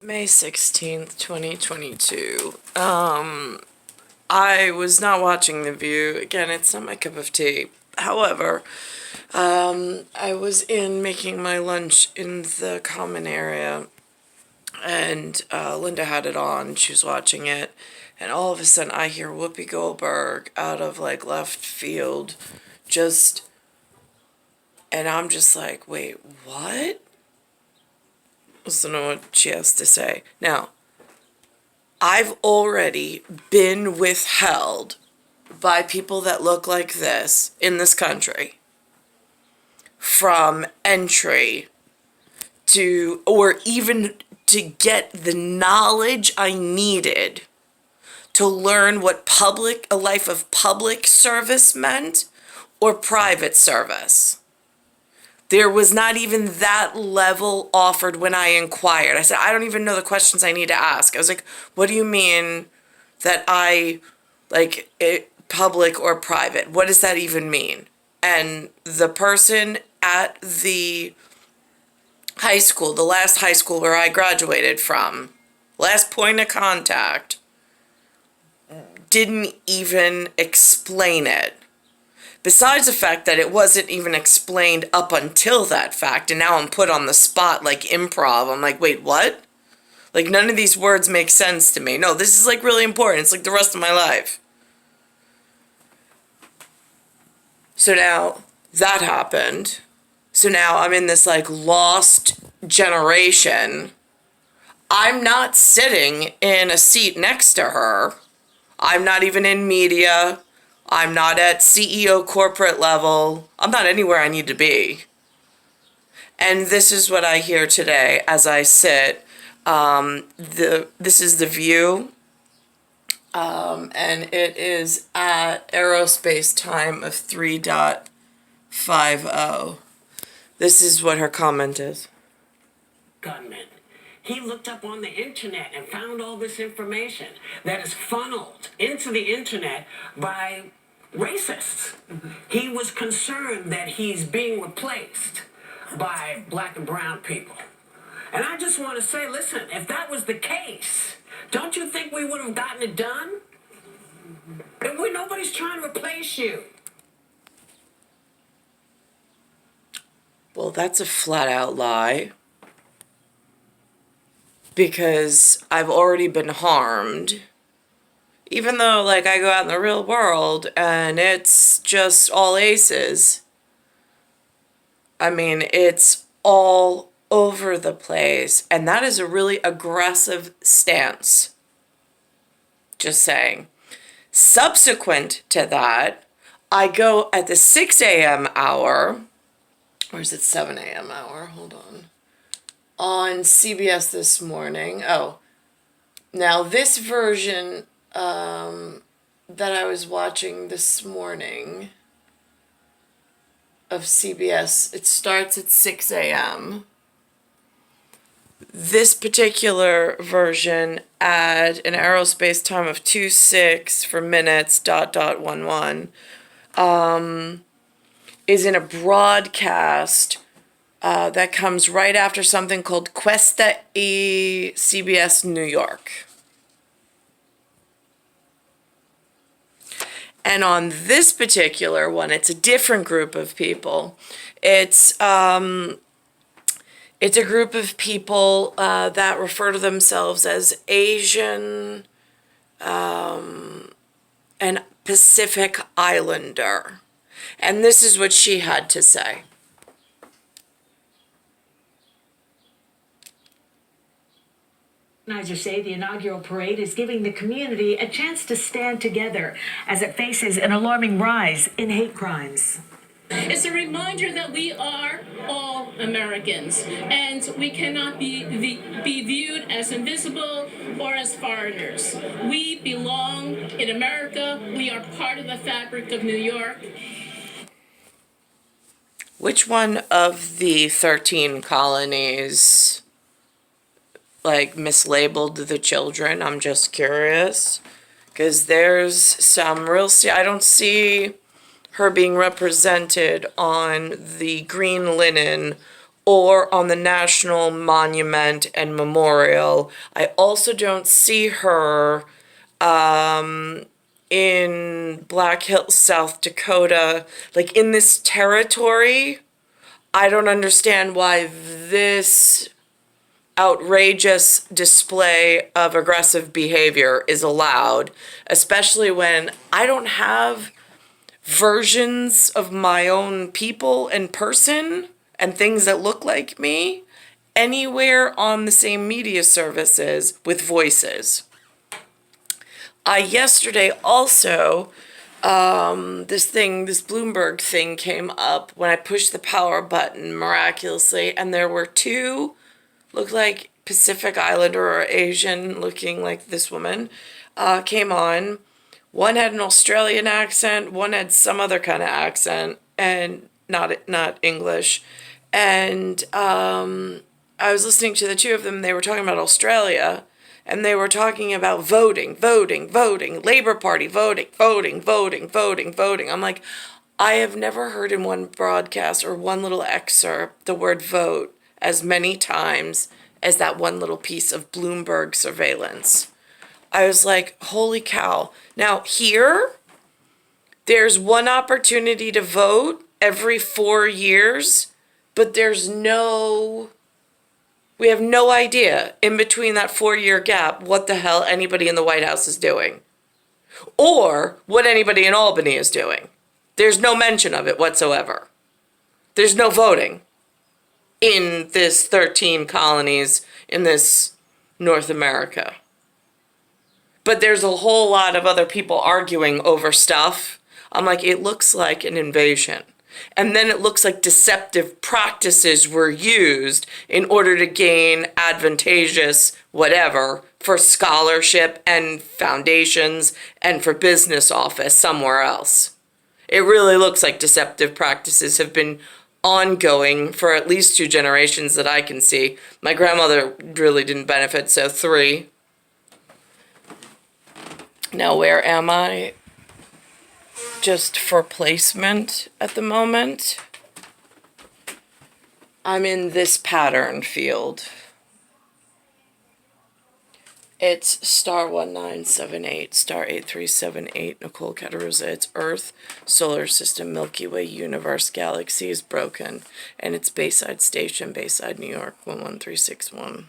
May 16th, 2022. I was not watching The View. Again, it's not my cup of tea. However, I was making my lunch in the common area, and Linda had it on. She was watching it, and all of a sudden I hear Whoopi Goldberg out of like left field, and I'm just like, wait, what? Listen to what she has to say. Now, I've already been withheld by people that look like this in this country from entry to, or even to get the knowledge I needed to learn what a life of public service meant or private service. There was not even that level offered when I inquired. I said, I don't even know the questions I need to ask. I was like, what do you mean that public or private? What does that even mean? And the person at the high school, the last high school where I graduated from, last point of contact, didn't even explain it. Besides the fact that it wasn't even explained up until that fact, and now I'm put on the spot like improv. I'm like, wait, what? Like, none of these words make sense to me. No, this is like really important. It's like the rest of my life. So now that happened. So now I'm in this like lost generation. I'm not sitting in a seat next to her. I'm not even in media. I'm not at CEO corporate level. I'm not anywhere I need to be. And this is what I hear today as I sit. This is The View. And it is at aerospace time of 3:50. This is what her comment is. Gunman. He looked up on the internet and found all this information that is funneled into the internet by racists. He was concerned that he's being replaced by black and brown people. And I just want to say, listen, if that was the case, don't you think we would have gotten it done? Nobody's trying to replace you. Well, that's a flat out lie. Because I've already been harmed. Even though, like, I go out in the real world and it's just all aces. I mean, it's all over the place. And that is a really aggressive stance. Just saying. Subsequent to that, I go at the 6 a.m. hour. Or is it 7 a.m. hour? Hold on CBS this morning. Oh, now this version that I was watching this morning of CBS, it starts at 6 a.m. This particular version at an aerospace time of 2:06 for minutes, .11, is in a broadcast that comes right after something called Questa CBS New York. And on this particular one, it's a different group of people. It's a group of people that refer to themselves as Asian and Pacific Islander. And this is what she had to say. Organizers say the inaugural parade is giving the community a chance to stand together as it faces an alarming rise in hate crimes. It's a reminder that we are all Americans, and we cannot be viewed as invisible or as foreigners. We belong in America. We are part of the fabric of New York. Which one of the 13 colonies mislabeled the children? I'm just curious, because there's some real I don't see her being represented on the green linen or on the National Monument and Memorial. I also don't see her in Black Hills, South Dakota, like in this territory. I don't understand why this outrageous display of aggressive behavior is allowed, especially when I don't have versions of my own people in person and things that look like me anywhere on the same media services with voices. Yesterday also, this Bloomberg thing came up when I pushed the power button miraculously, and there were two, looked like Pacific Islander or Asian looking like this woman, came on. One had an Australian accent, one had some other kind of accent, and not English. And I was listening to the two of them. They were talking about Australia, and they were talking about voting, Labor Party voting. I'm like, I have never heard in one broadcast or one little excerpt the word vote as many times as that one little piece of Bloomberg surveillance. I was like, holy cow. Now here, there's one opportunity to vote every 4 years, but we have no idea in between that 4-year gap what the hell anybody in the White House is doing. Or what anybody in Albany is doing. There's no mention of it whatsoever. There's no voting in this 13 colonies in this North America. But there's a whole lot of other people arguing over stuff. I'm like, it looks like an invasion. And then it looks like deceptive practices were used in order to gain advantageous whatever for scholarship and foundations and for business office somewhere else. It really looks like deceptive practices have been ongoing for at least 2 generations that I can see. My grandmother really didn't benefit, so 3. Now, where am I? Just for placement at the moment. I'm in this pattern field. It's star 1978, star 8378, Nicole, Cattaruzza. It's Earth, Solar System, Milky Way, Universe, Galaxy is broken. And it's Bayside Station, Bayside, New York, 11361.